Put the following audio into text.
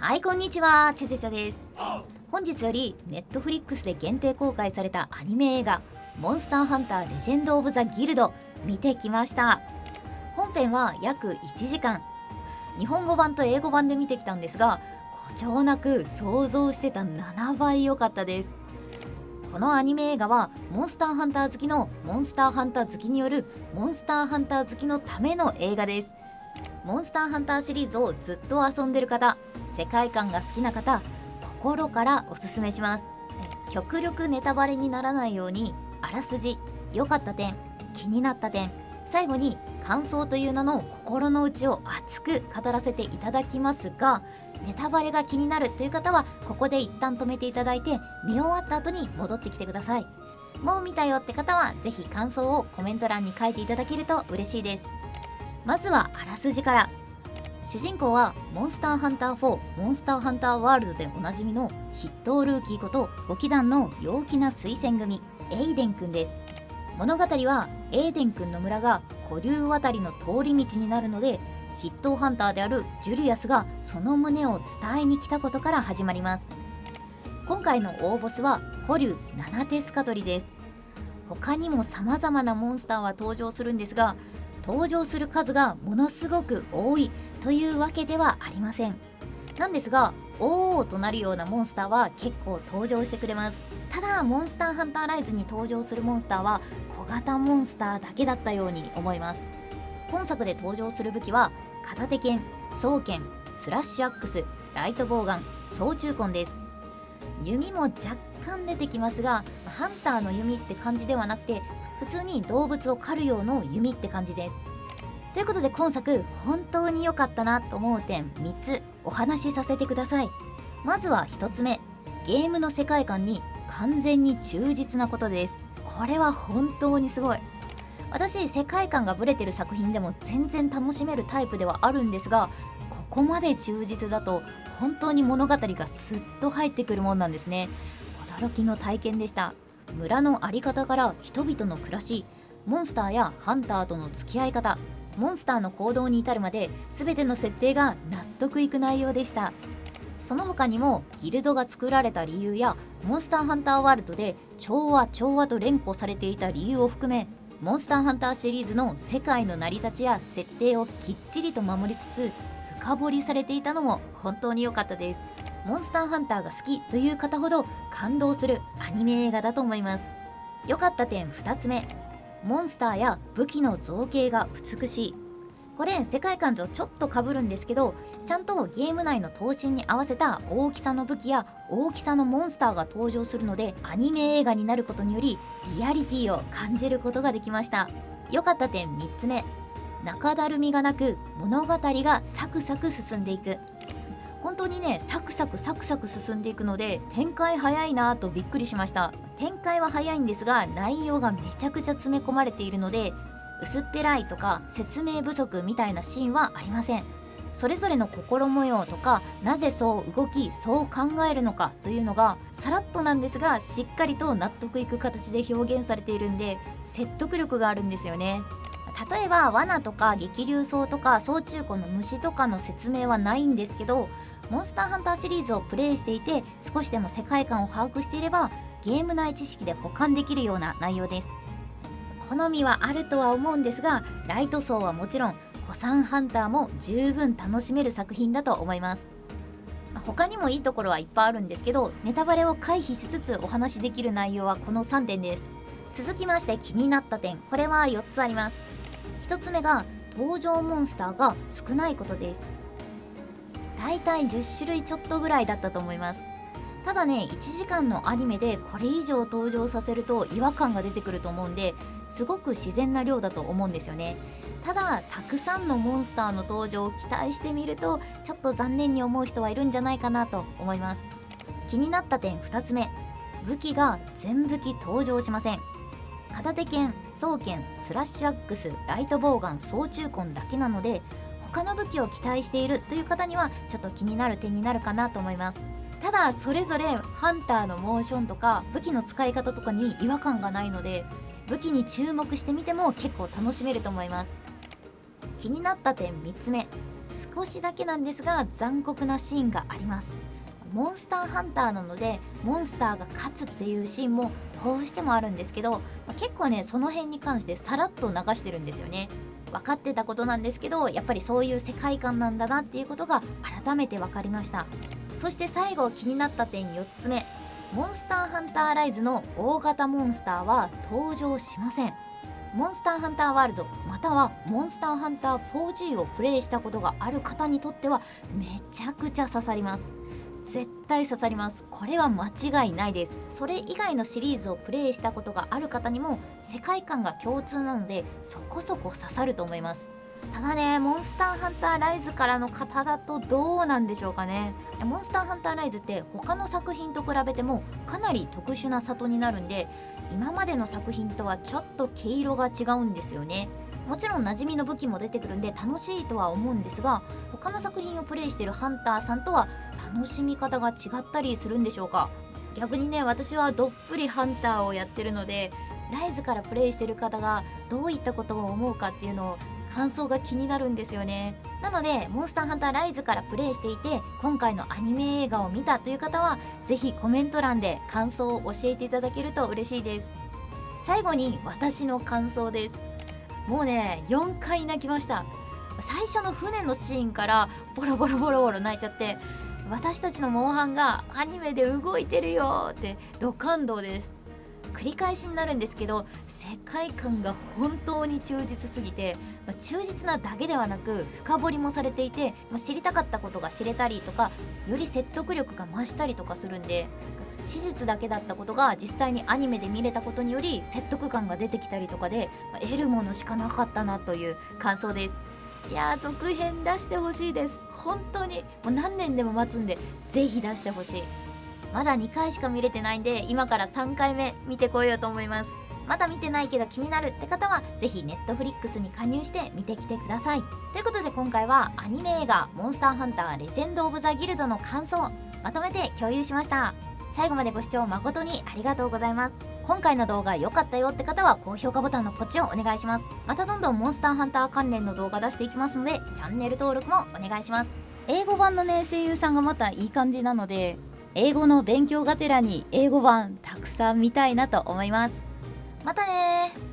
はい、こんにちは、ちせちゃです。本日よりネットフリックスで限定公開されたアニメ映画モンスターハンターレジェンド・オブ・ザ・ギルド見てきました。本編は約1時間、日本語版と英語版で見てきたんですが、誇張なく想像してた7倍良かったです。このアニメ映画はモンスターハンター好きのモンスターハンター好きによるモンスターハンター好きのための映画です。モンスターハンターシリーズをずっと遊んでる方、世界観が好きな方、心からおすすめします。極力ネタバレにならないように、あらすじ、良かった点、気になった点、最後に感想という名の心の内を熱く語らせていただきますが、ネタバレが気になるという方はここで一旦止めていただいて、見終わった後に戻ってきてください。もう見たよって方はぜひ感想をコメント欄に書いていただけると嬉しいです。まずはあらすじから。主人公はモンスターハンター4モンスターハンターワールドでおなじみの筆頭ルーキーこと5機団の陽気な推薦組エイデン君です。物語はエイデン君の村が古流渡りの通り道になるので、筆頭ハンターであるジュリアスがその旨を伝えに来たことから始まります。今回の大ボスは古流ナナテスカトリです。他にも様々なモンスターは登場するんですが、登場する数がものすごく多いというわけではありません。なんですが、おーとなるようなモンスターは結構登場してくれます。ただモンスターハンターライズに登場するモンスターは小型モンスターだけだったように思います。本作で登場する武器は片手剣、双剣、スラッシュアックス、ライトボウガン、双中棍です。弓も若干出てきますが、ハンターの弓って感じではなくて、普通に動物を狩る用の弓って感じです。ということで今作本当に良かったなと思う点3つお話しさせてください。まずは1つ目、ゲームの世界観に完全に忠実なことです。これは本当にすごい。私、世界観がブレてる作品でも全然楽しめるタイプではあるんですが、ここまで忠実だと本当に物語がスッと入ってくるもんなんですね。驚きの体験でした。村の在り方から人々の暮らし、モンスターやハンターとの付き合い方、モンスターの行動に至るまで全ての設定が納得いく内容でした。その他にもギルドが作られた理由やモンスターハンターワールドで調和と連呼されていた理由を含め、モンスターハンターシリーズの世界の成り立ちや設定をきっちりと守りつつ深掘りされていたのも本当に良かったです。モンスターハンターが好きという方ほど感動するアニメ映画だと思います。良かった点2つ目、モンスターや武器の造形が美しい。これ世界観とちょっと被るんですけど、ちゃんとゲーム内の闘神に合わせた大きさの武器や大きさのモンスターが登場するので、アニメ映画になることによりリアリティを感じることができました。良かった点3つ目、中だるみがなく物語がサクサク進んでいく。本当にね、サクサク進んでいくので展開早いなぁとびっくりしました。展開は早いんですが内容がめちゃくちゃ詰め込まれているので、薄っぺらいとか説明不足みたいなシーンはありません。それぞれの心模様とか、なぜそう動きそう考えるのかというのがさらっとなんですがしっかりと納得いく形で表現されているんで、説得力があるんですよね。例えば罠とか激流草とか双中根の虫とかの説明はないんですけど、モンスターハンターシリーズをプレイしていて少しでも世界観を把握していればゲーム内知識で補完できるような内容です。好みはあるとは思うんですが、ライト層はもちろん古参ハンターも十分楽しめる作品だと思います。他にもいいところはいっぱいあるんですけど、ネタバレを回避しつつお話しできる内容はこの3点です。続きまして気になった点、これは4つあります。1つ目が登場モンスターが少ないことです。だいたい10種類ちょっとぐらいだったと思います。ただね、1時間のアニメでこれ以上登場させると違和感が出てくると思うんで、すごく自然な量だと思うんですよね。ただたくさんのモンスターの登場を期待してみるとちょっと残念に思う人はいるんじゃないかなと思います。気になった点2つ目、武器が全武器登場しません。片手剣、双剣、スラッシュアックス、ライトボウガン、双中根だけなので、他の武器を期待しているという方にはちょっと気になる点になるかなと思います。ただそれぞれハンターのモーションとか武器の使い方とかに違和感がないので、武器に注目してみても結構楽しめると思います。気になった点3つ目、少しだけなんですが残酷なシーンがあります。モンスターハンターなのでモンスターが勝つっていうシーンもどうしてもあるんですけど、結構ねその辺に関してさらっと流してるんですよね。分かってたことなんですけど、やっぱりそういう世界観なんだなっていうことが改めて分かりました。そして最後気になった点4つ目、モンスターハンターライズの大型モンスターは登場しません。モンスターハンターワールドまたはモンスターハンター 4G をプレイしたことがある方にとってはめちゃくちゃ刺さります。絶対刺さります。これは間違いないです。それ以外のシリーズをプレイしたことがある方にも世界観が共通なのでそこそこ刺さると思います。ただね、モンスターハンターライズからの方だとどうなんでしょうかね。モンスターハンターライズって他の作品と比べてもかなり特殊な里になるんで、今までの作品とはちょっと毛色が違うんですよね。もちろん馴染みの武器も出てくるんで楽しいとは思うんですが、他の作品をプレイしているハンターさんとは楽しみ方が違ったりするんでしょうか。逆にね、私はどっぷりハンターをやってるので、ライズからプレイしてる方がどういったことを思うかっていうのを感想が気になるんですよね。なのでモンスターハンターライズからプレイしていて今回のアニメ映画を見たという方はぜひコメント欄で感想を教えていただけると嬉しいです。最後に私の感想です。もうね4回泣きました。最初の船のシーンからボロボロボロボロ泣いちゃって、私たちのモンハンがアニメで動いてるよってド感動です。繰り返しになるんですけど世界観が本当に忠実すぎて、忠実なだけではなく深掘りもされていて、知りたかったことが知れたりとかより説得力が増したりとかするんで、史実だけだったことが実際にアニメで見れたことにより説得感が出てきたりとかで、得るものしかなかったなという感想です。いやー、続編出してほしいです。本当にもう何年でも待つんでぜひ出してほしい。まだ2回しか見れてないんで今から3回目見てこようと思います。まだ見てないけど気になるって方はぜひ Netflix に加入して見てきてください。ということで今回はアニメ映画モンスターハンターレジェンド・オブ・ザ・ギルドの感想まとめて共有しました。最後までご視聴誠にありがとうございます。今回の動画良かったよって方は高評価ボタンのポチをお願いします。またどんどんモンスターハンター関連の動画出していきますのでチャンネル登録もお願いします。英語版のね声優さんがまたいい感じなので英語の勉強がてらに英語版たくさん見たいなと思います。またねー。